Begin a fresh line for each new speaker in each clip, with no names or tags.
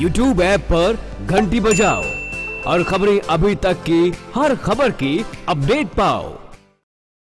YouTube app पर घंटी बजाओ और खबरें अभी तक की हर खबर की अपडेट पाओ।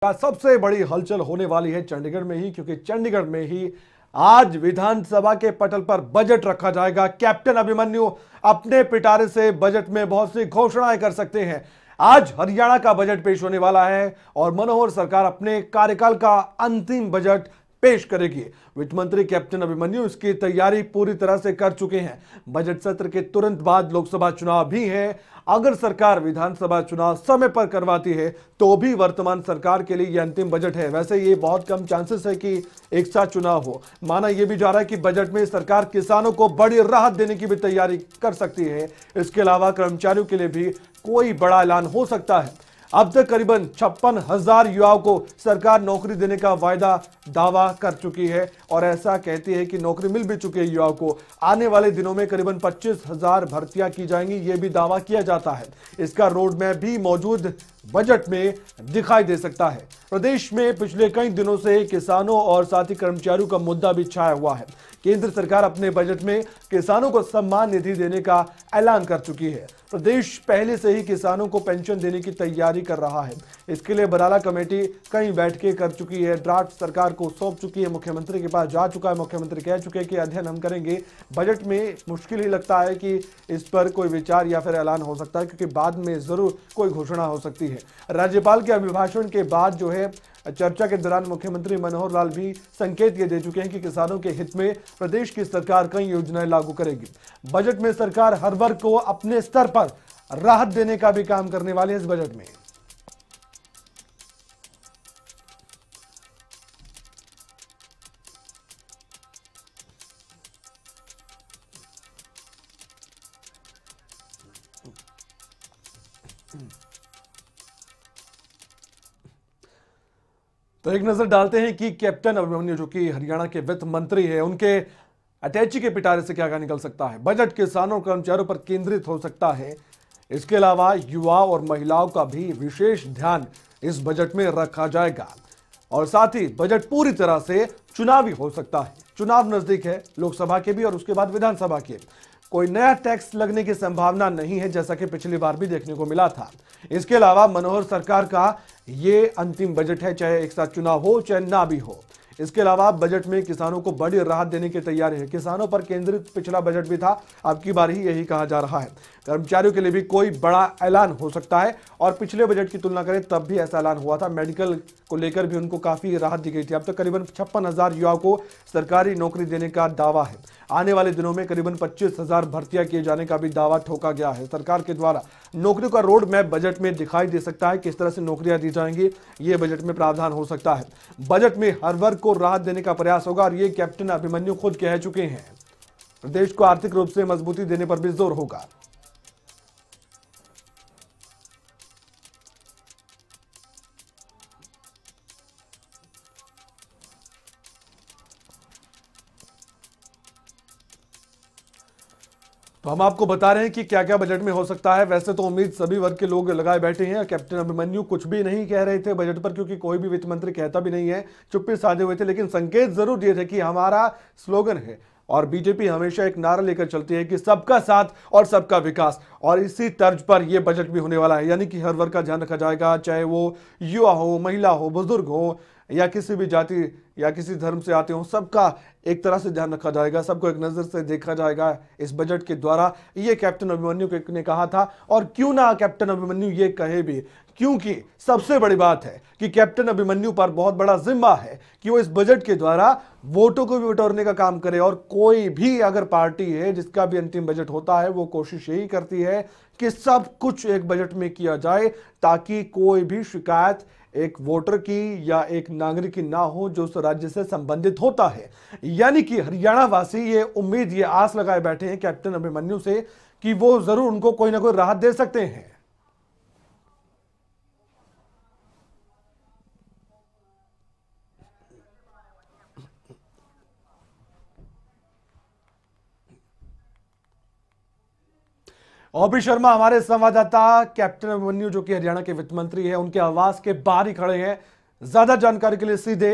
सबसे बड़ी हलचल होने वाली है चंडीगढ़ में ही, क्योंकि चंडीगढ़ में ही आज विधानसभा के पटल पर बजट रखा जाएगा। कैप्टन अभिमन्यु अपने पिटारे से बजट में बहुत सी घोषणाएं कर सकते हैं। आज हरियाणा का बजट पेश होने वाला है और मनोहर सरकार अपने कार्यकाल का अंतिम बजट पेश करेगी। वित्त मंत्री कैप्टन अभिमन्यु इसकी तैयारी पूरी तरह से कर चुके हैं। बजट सत्र के तुरंत बाद लोकसभा चुनाव भी है। अगर सरकार विधानसभा चुनाव समय पर करवाती है तो भी वर्तमान सरकार के लिए यह अंतिम बजट है। वैसे ये बहुत कम चांसेस है कि एक साथ चुनाव हो। माना यह भी जा रहा है कि बजट में सरकार किसानों को बड़ी राहत देने की भी तैयारी कर सकती है। इसके अलावा कर्मचारियों के लिए भी कोई बड़ा ऐलान हो सकता है। अब तक करीबन 56,000 युवाओं को सरकार नौकरी देने का दावा कर चुकी है और ऐसा कहती है कि नौकरी मिल भी चुकी है युवाओं को। आने वाले दिनों में करीबन 25,000 भर्तियां की जाएंगी, यह भी दावा किया जाता है। इसका रोड मैप भी मौजूद बजट में दिखाई दे सकता है। प्रदेश में पिछले कई दिनों से किसानों और साथी कर्मचारियों का मुद्दा भी छाया हुआ है। केंद्र सरकार अपने बजट में किसानों को सम्मान निधि देने का ऐलान कर चुकी है। प्रदेश पहले से ही किसानों को पेंशन देने की तैयारी कर रहा है। इसके लिए बराला कमेटी कई बैठकें कर चुकी है। ड्राफ्ट सरकार को सौंप चुकी है, मुख्यमंत्री के पास जा चुका है। मुख्यमंत्री कह चुके हैं कि अध्ययन हम करेंगे। बजट में मुश्किल ही लगता है कि इस पर कोई विचार या फिर ऐलान हो सकता है, क्योंकि बाद में जरूर कोई घोषणा हो सकती है। राज्यपाल के अभिभाषण के बाद जो है चर्चा के दौरान मुख्यमंत्री मनोहर लाल भी संकेत ये दे चुके हैं कि किसानों के हित में प्रदेश की सरकार कई योजनाएं लागू करेगी। बजट में सरकार हर वर्ग को अपने स्तर पर राहत देने का भी काम करने वाली है। इस बजट में तो एक नजर डालते हैं कि कैप्टन अभिमन्यु जो कि हरियाणा के वित्त मंत्री है, उनके अटैची के पिटारे से क्या क्या निकल सकता है। बजट किसानों और कर्मचारियों पर केंद्रित हो सकता है। इसके अलावा युवाओं और महिलाओं का भी विशेष ध्यान इस बजट में रखा जाएगा और साथ ही बजट पूरी तरह से चुनावी हो सकता है। चुनाव नजदीक है, लोकसभा के भी और उसके बाद विधानसभा के। कोई नया टैक्स लगने की संभावना नहीं है, जैसा कि पिछली बार भी देखने को मिला था। इसके अलावा मनोहर सरकार का ये अंतिम बजट है, चाहे एक साथ चुनाव हो चाहे ना भी हो। इसके अलावा बजट में किसानों को बड़ी राहत देने की तैयारी है। किसानों पर केंद्रित पिछला बजट भी था, अब की बार ही यही कहा जा रहा है। कर्मचारियों के लिए भी कोई बड़ा ऐलान हो सकता है और पिछले बजट की तुलना करें तब भी ऐसा ऐलान हुआ था। मेडिकल को लेकर भी उनको काफी राहत दी गई थी। अब तक करीबन 56,000 युवाओं को सरकारी नौकरी देने का दावा है। आने वाले दिनों में करीबन 25,000 भर्तियां किए जाने का भी दावा ठोका गया है। सरकार के द्वारा नौकरियों का रोड मैप बजट में दिखाई दे सकता है। किस तरह से नौकरियां दी जाएंगी ये बजट में प्रावधान हो सकता है। बजट में हर वर्ग को राहत देने का प्रयास होगा और ये कैप्टन अभिमन्यु खुद कह चुके हैं। प्रदेश को आर्थिक रूप से मजबूती देने पर भी जोर होगा। तो हम आपको बता रहे हैं कि क्या क्या बजट में हो सकता है। वैसे तो उम्मीद सभी वर्ग के लोग लगाए बैठे हैं। कैप्टन अभिमन्यु कुछ भी नहीं कह रहे थे बजट पर, क्योंकि कोई भी वित्त मंत्री कहता भी नहीं है, चुप्पी साधे हुए थे। लेकिन संकेत जरूर दिए थे कि हमारा स्लोगन है और बीजेपी हमेशा एक नारा लेकर चलती है कि सबका साथ और सबका विकास, और इसी तर्ज पर यह बजट भी होने वाला है। यानी कि हर वर्ग का ध्यान रखा जाएगा, चाहे वो युवा हो, महिला हो, बुजुर्ग हो या किसी भी जाति या किसी धर्म से आते हो, सबका एक तरह से ध्यान रखा जाएगा, सबको एक नजर से देखा जाएगा इस बजट के द्वारा। ये कैप्टन अभिमन्यु ने कहा था और क्यों ना कैप्टन अभिमन्यु ये कहे भी, क्योंकि सबसे बड़ी बात है कि कैप्टन अभिमन्यु पर बहुत बड़ा जिम्मा है कि वो इस बजट के द्वारा वोटों को भी बटोरने का काम करे। और कोई भी अगर पार्टी है जिसका भी अंतिम बजट होता है, वो कोशिश यही करती है कि सब कुछ एक बजट में किया जाए ताकि कोई भी शिकायत एक वोटर की या एक नागरिक की ना हो जो उस राज्य से संबंधित होता है। यानी कि हरियाणा वासी ये उम्मीद, ये आस लगाए बैठे हैं कैप्टन अभिमन्यु से कि वो जरूर उनको कोई ना कोई राहत दे सकते हैं। ओपी शर्मा हमारे संवाददाता कैप्टन अभिमन्यु जो कि हरियाणा के वित्त मंत्री हैं, उनके आवास के बाहर ही खड़े हैं। ज्यादा जानकारी के लिए सीधे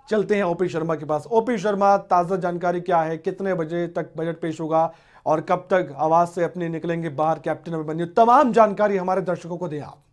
चलते हैं ओपी शर्मा के पास। ओपी शर्मा, ताजा जानकारी क्या है, कितने बजे तक बजट पेश होगा और कब तक आवाज से अपने निकलेंगे बाहर कैप्टन अभिमन्यु, तमाम जानकारी हमारे दर्शकों को दें आप।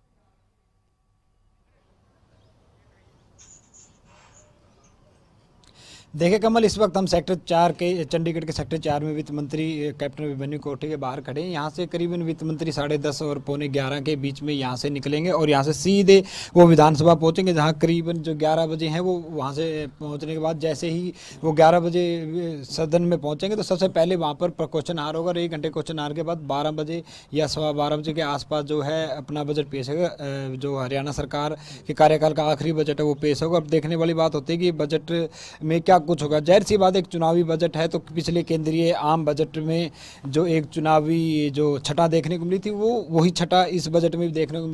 देखिए कमल, इस वक्त हम सेक्टर 4 के चंडीगढ़ के सेक्टर 4 में वित्त मंत्री कैप्टन अभिमन्यु कोठी के बाहर खड़े हैं। यहाँ से करीबन वित्त मंत्री 10:30 और 11:45 के बीच में यहाँ से निकलेंगे और यहाँ से सीधे वो विधानसभा पहुँचेंगे, जहाँ करीबन जो 11 बजे हैं वो वहाँ से पहुँचने के बाद जैसे ही वो 11 बजे सदन में पहुँचेंगे तो सबसे पहले वहाँ पर क्वेश्चन आवर होगा और 1 घंटे क्वेश्चन आवर के बाद 12 बजे या 12:15 के आसपास जो है अपना बजट पेश होगा। जो हरियाणा सरकार के कार्यकाल का आखिरी बजट है वो पेश होगा। अब देखने वाली बात होती है कि बजट में क्या कुछ होगा। जाहिर सी बात, एक चुनावी बजट है तो पिछले केंद्रीय आम बजट में जो एक चुनावी जो छटा देखने को मिली थी वो वही छटा इस बजट में भी देखने को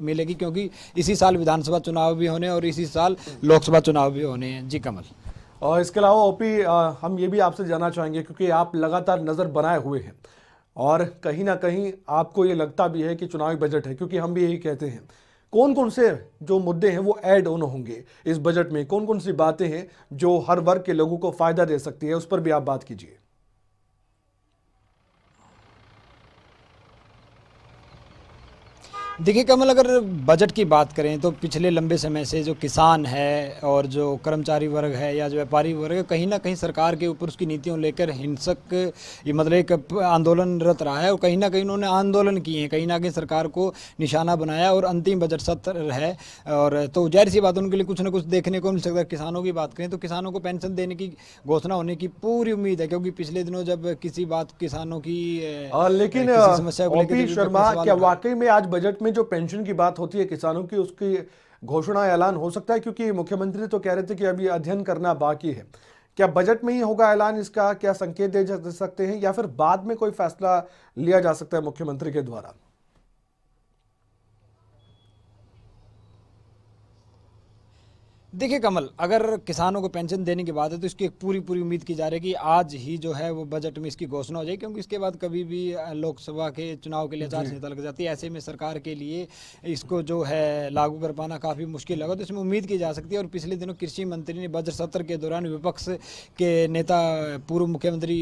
मिलेगी क्योंकि इसी साल विधानसभा चुनाव भी होने और इसी साल लोकसभा चुनाव भी होने हैं। जी कमल।
और इसके अलावा ओपी, हम ये भी आपसे जानना चाहेंगे क्योंकि आप लगातार नज़र बनाए हुए हैं और कहीं ना कहीं आपको ये लगता भी है कि चुनावी बजट है, क्योंकि हम भी यही कहते हैं, कौन कौन से जो मुद्दे हैं वो ऐड ऑन होंगे इस बजट में, कौन कौन सी बातें हैं जो हर वर्ग के लोगों को फायदा दे सकती है, उस पर भी आप बात कीजिए।
देखिए कमल, अगर बजट की बात करें तो पिछले लंबे समय से जो किसान है और जो कर्मचारी वर्ग है या जो व्यापारी वर्ग है, कहीं ना कहीं सरकार के ऊपर उसकी नीतियों लेकर हिंसक ये मतलब एक आंदोलनरत रहा है और कहीं ना कहीं उन्होंने आंदोलन किए हैं, कहीं ना कहीं सरकार को निशाना बनाया और अंतिम बजट सत्र है और तो जाहिर सी बात उनके लिए कुछ ना कुछ देखने को मिल सकता है। किसानों की बात करें तो किसानों को पेंशन देने की घोषणा होने की पूरी उम्मीद है, क्योंकि पिछले दिनों जब किसी बात किसानों की
लेकिन ओपी शर्मा, क्या वाकई में आज बजट जो पेंशन की बात होती है किसानों की, उसकी घोषणा ऐलान हो सकता है? क्योंकि मुख्यमंत्री तो कह रहे थे कि अभी अध्ययन करना बाकी है। क्या बजट में ही होगा ऐलान इसका? क्या संकेत दे सकते हैं या फिर बाद में कोई फैसला लिया जा सकता है मुख्यमंत्री के द्वारा?
देखिए कमल, अगर किसानों को पेंशन देने की बात है तो इसकी एक पूरी उम्मीद की जा रही है कि आज ही जो है वो बजट में इसकी घोषणा हो जाए, क्योंकि इसके बाद कभी भी लोकसभा के चुनाव के लिए आचार संहिता लग जाती है। ऐसे में सरकार के लिए इसको जो है लागू कर पाना काफ़ी मुश्किल लगा, तो इसमें उम्मीद की जा सकती है। और पिछले दिनों कृषि मंत्री ने बजट सत्र के दौरान विपक्ष के नेता पूर्व मुख्यमंत्री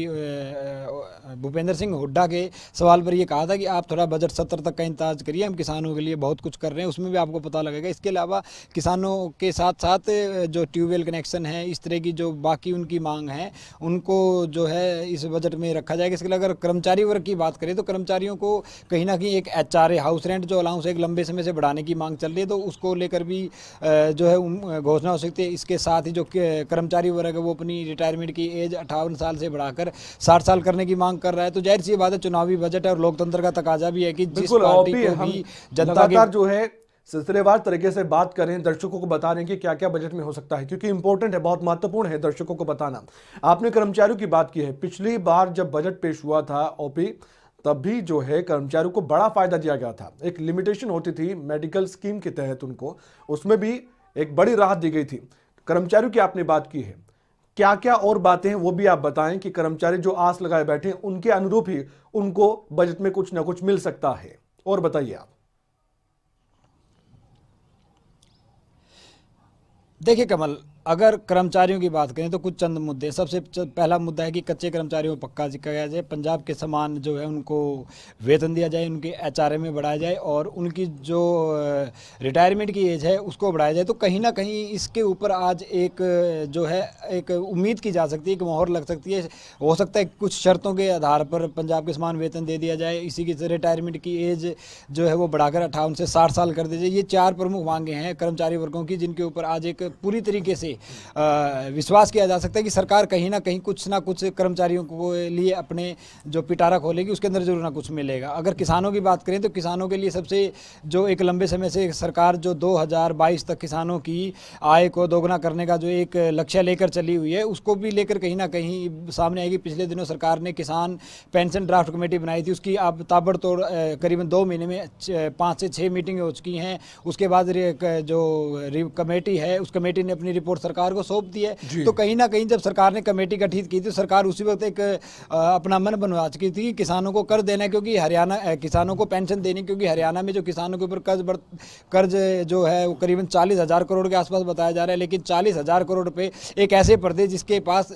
भूपेंद्र सिंह हुड्डा के सवाल पर यह कहा था कि आप थोड़ा बजट सत्र तक का इंतजार करिए, हम किसानों के लिए बहुत कुछ कर रहे हैं, उसमें भी आपको पता लगेगा। इसके अलावा किसानों के साथ साथ जो ट्यूबवेल कनेक्शन है, इस तरह की जो बाकी उनकी मांग है उनको जो है इस बजट में रखा जाएगा। इसके लिए अगर कर्मचारी वर्ग की बात करें तो कर्मचारियों को कहीं ना कहीं एक HRA हाउस रेंट जो अलाउंस एक लंबे समय से बढ़ाने की मांग चल रही है, तो उसको लेकर भी जो है घोषणा हो सकती है। इसके साथ ही जो कर्मचारी वर्ग है वो अपनी रिटायरमेंट की एज 58 साल से बढ़ाकर 60 साल करने की मांग कर रहा है। तो जाहिर सी बात है, चुनावी बजट है और लोकतंत्र का तकाजा भी है कि जिस पार्टी को भी जनता के
जो है सिलसिलेवार तरीके से बात करें, दर्शकों को बता रहे हैं कि क्या क्या बजट में हो सकता है, क्योंकि इंपॉर्टेंट है, बहुत महत्वपूर्ण है दर्शकों को बताना। आपने कर्मचारियों की बात की है, पिछली बार जब बजट पेश हुआ था ओपी, तब भी जो है कर्मचारियों को बड़ा फायदा दिया गया था। एक लिमिटेशन होती थी मेडिकल स्कीम के तहत उनको, उसमें भी एक बड़ी राहत दी गई थी। कर्मचारियों की आपने बात की है, क्या क्या और बातें हैं वो भी आप बताएं कि कर्मचारी जो आस लगाए बैठे हैं उनके अनुरूप ही उनको बजट में कुछ ना कुछ मिल सकता है, और बताइए आप।
देखिए कमल, अगर कर्मचारियों की बात करें तो कुछ चंद मुद्दे। सबसे पहला मुद्दा है कि कच्चे कर्मचारियों को पक्का किया जाए, पंजाब के समान जो है उनको वेतन दिया जाए, उनके HRA में बढ़ाया जाए और उनकी जो रिटायरमेंट की एज है उसको बढ़ाया जाए। तो कहीं ना कहीं इसके ऊपर आज एक जो है एक उम्मीद की जा सकती है, एक मोहर लग सकती है। हो सकता है कुछ शर्तों के आधार पर पंजाब के समान वेतन दे दिया जाए, इसी की रिटायरमेंट की एज जो है वो बढ़ाकर 58 से 60 साल कर दी जाए। ये 4 प्रमुख मांगे हैं कर्मचारी वर्गों की, जिनके ऊपर आज एक पूरी तरीके से विश्वास किया जा सकता है कि सरकार कहीं ना कुछ कर्मचारियों को लिए अपने जो पिटारा खोलेगी, उसके अंदर जरूर ना कुछ मिलेगा। अगर किसानों की बात करें तो किसानों के लिए सबसे जो एक लंबे समय से सरकार जो 2022 तक किसानों की आय को दोगुना करने का जो एक लक्ष्य लेकर चली हुई है, उसको भी लेकर कहीं ना कहीं सामने आएगी। पिछले दिनों सरकार ने किसान पेंशन ड्राफ्ट कमेटी बनाई थी, उसकी अब ताबड़तोड़ करीबन 2 महीने में 5 से 6 मीटिंग हो चुकी हैं। उसके बाद जो कमेटी है उस कमेटी ने अपनी रिपोर्ट रिपोर्ट सरकार को सौंप दी है। तो कहीं ना कहीं जब सरकार ने कमेटी गठित की थी, सरकार उसी वक्त एक अपना मन बनवा चुकी थी कि किसानों को कर्ज देना है, क्योंकि हरियाणा किसानों को पेंशन देनी, क्योंकि हरियाणा में जो किसानों के ऊपर कर्ज जो है वो करीबन 40,000 करोड़ के आसपास बताया जा रहा है। लेकिन 40,000 करोड़ रुपए एक ऐसे प्रदेश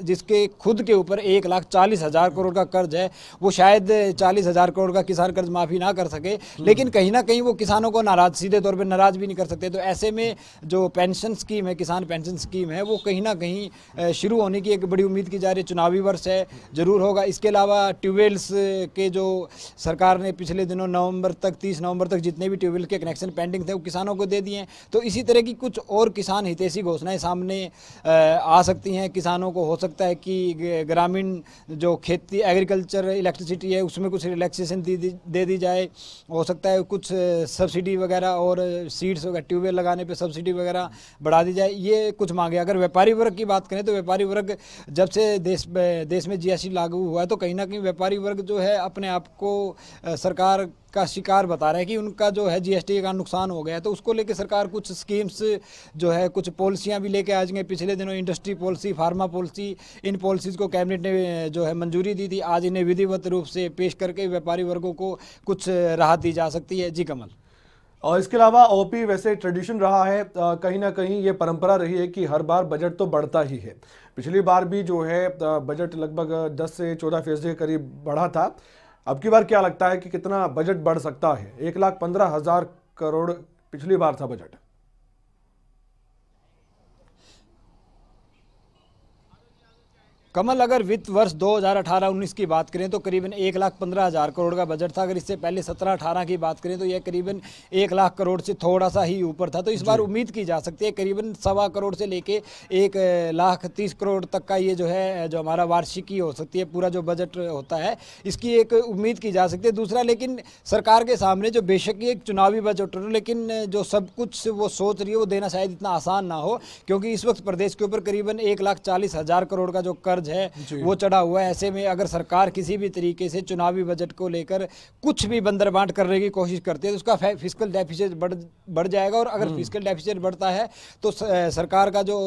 जिसके खुद के ऊपर 1,40,000 करोड़ का कर्ज है, वो शायद 40,000 करोड़ का किसान कर्ज माफी ना कर सके, लेकिन कहीं ना कहीं वो किसानों को नाराज, सीधे तौर पर नाराज भी नहीं कर सकते। तो ऐसे में जो पेंशन स्कीम है, किसान पेंशन स्कीम है, वो कहीं ना कहीं शुरू होने की एक बड़ी उम्मीद की जा रही है। चुनावी वर्ष है, जरूर होगा। इसके अलावा ट्यूबवेल्स के जो सरकार ने पिछले दिनों 30 नवंबर तक जितने भी ट्यूबवेल के कनेक्शन पेंडिंग थे वो किसानों को दे दिए हैं। तो इसी तरह की कुछ और किसान हितैषी घोषणाएं सामने आ सकती हैं। किसानों को हो सकता है कि ग्रामीण जो खेती एग्रीकल्चर इलेक्ट्रिसिटी है उसमें कुछ रिलैक्सेशन दे दी जाए। हो सकता है कुछ सब्सिडी वगैरह और सीड्स वगैरह ट्यूबवेल लगाने पे सब्सिडी वगैरह बढ़ा दी जाए, ये कुछ मांगे। अगर व्यापारी वर्ग की बात करें तो व्यापारी वर्ग जब से देश में जीएसटी लागू हुआ है तो कहीं ना कहीं व्यापारी वर्ग जो है अपने आप को सरकार का शिकार बता रहा है कि उनका जो है जीएसटी का नुकसान हो गया है। तो उसको लेकर सरकार कुछ स्कीम्स जो है, कुछ पॉलिसियां भी लेके आ जाएंगे। पिछले दिनों इंडस्ट्री पॉलिसी, फार्मा पॉलिसी, इन पॉलिसीज़ को कैबिनेट ने जो है मंजूरी दी थी। आज इन्हें विधिवत रूप से पेश करके व्यापारी वर्गों को कुछ राहत दी जा सकती है। जी कमल।
और इसके अलावा ओपी वैसे ट्रेडिशन रहा है, कहीं ना कहीं ये परंपरा रही है कि हर बार बजट तो बढ़ता ही है। पिछली बार भी जो है बजट लगभग 10 से 14% के करीब बढ़ा था। अब की बार क्या लगता है कि कितना बजट बढ़ सकता है? 1,15,000 करोड़ पिछली बार था बजट।
कमल, अगर वित्त वर्ष 2018-19 की बात करें तो करीबन 1,15,000 करोड़ का बजट था। अगर इससे पहले 17-18 की बात करें तो यह करीबन 1 लाख करोड़ से थोड़ा सा ही ऊपर था। तो इस बार उम्मीद की जा सकती है करीबन 1.25 करोड़ से लेके 1,30 करोड़ तक का ये जो है जो हमारा वार्षिकी हो सकती है, पूरा जो बजट होता है, इसकी एक उम्मीद की जा सकती है। दूसरा, लेकिन सरकार के सामने जो बेशक ही एक चुनावी बजट हो, लेकिन जो सब कुछ वो सोच रही है वो देना शायद इतना आसान ना हो, क्योंकि इस वक्त प्रदेश के ऊपर करीबन 1,40,000 करोड़ का जो कर्ज है वो चढ़ा हुआ है। ऐसे में अगर सरकार किसी भी तरीके से चुनावी बजट को लेकर कुछ भी बंदरबांट करने की कोशिश करती है तो उसका फिस्कल डेफिसिट बढ़ जाएगा। और अगर फिस्कल डेफिसिट बढ़ता है तो सरकार का जो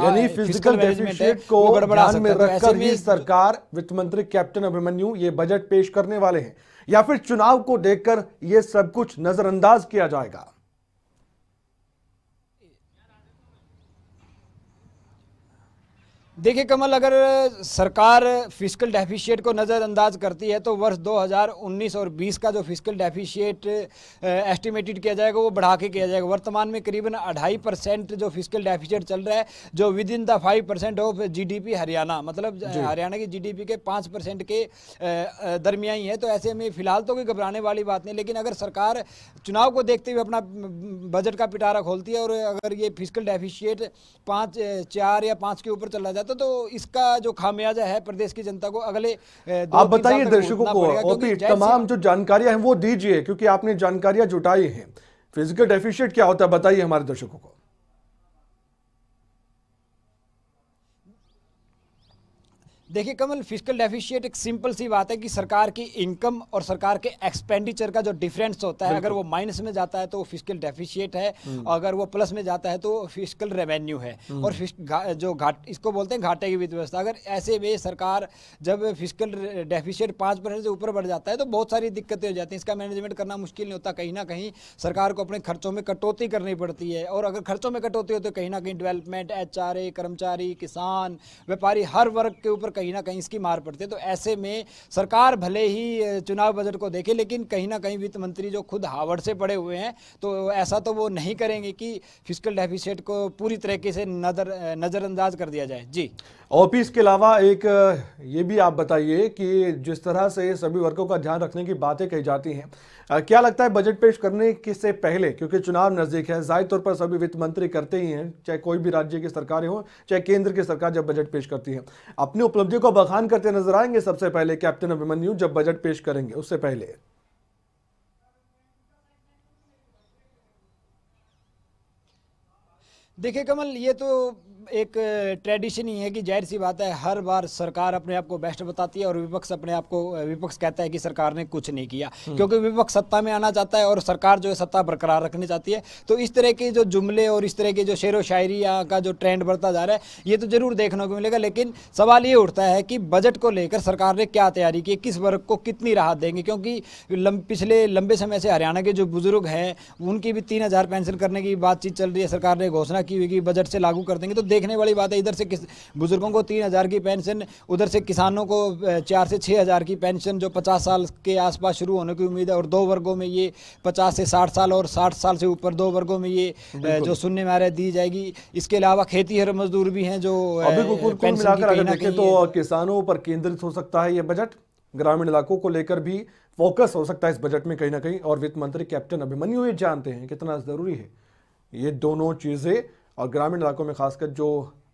यानी फिजिकल डेफिसिट को ध्यान में रखकर ही सरकार, वित्त मंत्री कैप्टन अभिमन्यु ये बजट पेश करने वाले हैं, या फिर चुनाव को देखकर ये सब कुछ नजरअंदाज किया जाएगा?
देखिए कमल, अगर सरकार फिस्कल डेफिशिएट को नज़रअंदाज करती है तो वर्ष 2019 और 20 का जो फिस्कल डेफिशिएट एस्टिमेटेड किया जाएगा वो बढ़ा के किया जाएगा। वर्तमान में करीबन 2.5% जो फिस्कल डेफिशिएट चल रहा है, जो with in the 5% of GDP Haryana, मतलब हरियाणा की जीडीपी के 5% के दरमियाई है। तो ऐसे में फिलहाल तो कोई घबराने वाली बात नहीं, लेकिन अगर सरकार चुनाव को देखते हुए अपना बजट का पिटारा खोलती है और अगर ये फिस्कल डेफिशिएट 4 या 5 के ऊपर चला जाता तो इसका जो खामियाजा है प्रदेश की जनता को अगले
आप बताइए दर्शकों को, ओपी तमाम जो जानकारियां हैं वो दीजिए, क्योंकि आपने जानकारियां जुटाई हैं। फिजिकल डेफिशिएट क्या होता है बताइए हमारे दर्शकों को।
देखिए कमल, फिस्कल डेफिशिएट एक सिंपल सी बात है कि सरकार की इनकम और सरकार के एक्सपेंडिचर का जो डिफरेंस होता है, अगर वो माइनस में जाता है तो वो फिस्कल डेफिशिएट है, अगर वो प्लस में जाता है तो फिस्कल रेवेन्यू है। और इसको बोलते हैं घाटे की वित्त व्यवस्था। अगर ऐसे में सरकार जब फिस्कल डेफिशिएट 5% से ऊपर बढ़ जाता है तो बहुत सारी दिक्कतें हो जाती हैं। इसका मैनेजमेंट करना मुश्किल नहीं होता। कहीं ना कहीं सरकार को अपने खर्चों में कटौती करनी पड़ती है, और अगर खर्चों में कटौती हो तो कहीं ना कहीं डेवलपमेंट, HRA, कर्मचारी, किसान, व्यापारी, हर वर्ग के ऊपर कहीं ना कहीं इसकी मार पड़ती है। तो ऐसे में सरकार भले ही चुनाव बजट को देखे, लेकिन कहीं ना कहीं वित्त मंत्री जो खुद हार्वर्ड से पड़े हुए हैं तो ऐसा तो वो नहीं करेंगे कि फिस्कल डेफिसिट को पूरी तरीके से नजरअंदाज कर दिया जाए। जी
ओपी, इसके अलावा एक ये भी आप बताइए कि जिस तरह से सभी वर्गों का ध्यान रखने की बातें कही जाती हैं, क्या लगता है बजट पेश करने के से पहले, क्योंकि चुनाव नजदीक है, जाहिर तौर पर सभी वित्त मंत्री करते ही हैं, चाहे कोई भी राज्य की सरकारें हो चाहे केंद्र की सरकार, जब बजट पेश करती है अपनी उपलब्धियों को बखान करते नजर आएंगे सबसे पहले कैप्टन अभिमन्यु जब बजट पेश करेंगे उससे पहले?
देखिए कमल, ये तो एक ट्रेडिशन ही है कि जाहिर सी बात है हर बार सरकार अपने आप को बेस्ट बताती है और विपक्ष अपने आप को विपक्ष कहता है कि सरकार ने कुछ नहीं किया, क्योंकि विपक्ष सत्ता में आना चाहता है और सरकार जो है सत्ता बरकरार रखनी चाहती है। तो इस तरह के जो जुमले और इस तरह के जो शेरो शायरी का जो ट्रेंड बढ़ता जा रहा है, ये तो जरूर देखने को मिलेगा। लेकिन सवाल ये उठता है कि बजट को लेकर सरकार ने क्या तैयारी की, किस वर्ग को कितनी राहत देंगे, क्योंकि पिछले लंबे समय से हरियाणा के जो बुजुर्ग हैं उनकी भी 3,000 पेंशन करने की बातचीत चल रही है। सरकार ने घोषणा की हुई कि बजट से लागू कर देंगे। तो देखने वाली बात है, इधर से बुजुर्गों को 3,000 की पेंशन, उधर से किसानों को 4 से 6,000 की पेंशन जो 50 साल के आसपास शुरू होने की उम्मीद है। और 2 वर्गों में ये 50 से 60 साल और 60 साल से ऊपर 2 वर्गों में ये जो सुनने में आ रहा है दी जाएगी। इसके अलावा खेती मजदूर भी हैं जो
कुल मिलाकर अगर देखें तो किसानों पर केंद्रित हो सकता है ये बजट, ग्रामीण इलाकों को लेकर भी फोकस हो सकता है इस बजट में कहीं ना कहीं। और वित्त मंत्री कैप्टन अभिमन्यु ये जानते हैं कितना जरूरी है ये दोनों चीजें, और ग्रामीण इलाकों में खासकर जो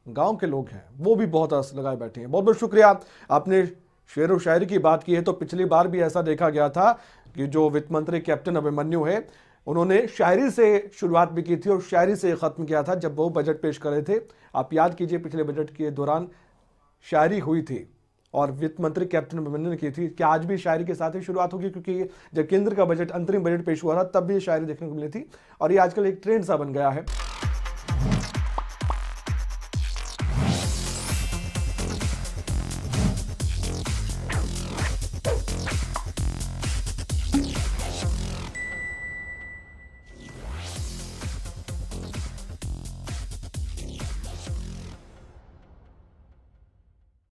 गांव के लोग हैं वो भी बहुत आस लगाए बैठे हैं। बहुत बहुत शुक्रिया, आपने शेर व शायरी की बात की है। तो पिछली बार भी ऐसा देखा गया था कि जो वित्त मंत्री कैप्टन अभिमन्यु है उन्होंने शायरी से शुरुआत भी की थी और शायरी से खत्म किया था जब वो बजट पेश कर रहे थे। आप याद कीजिए पिछले बजट के दौरान शायरी हुई थी और वित्त मंत्री कैप्टन अभिमन्यु ने की थी। क्या आज भी शायरी के साथ ही शुरुआत होगी, क्योंकि जब केंद्र का बजट अंतरिम बजट पेश हुआ था तब भी शायरी देखने को मिली थी और ये आजकल एक ट्रेंड सा बन गया है।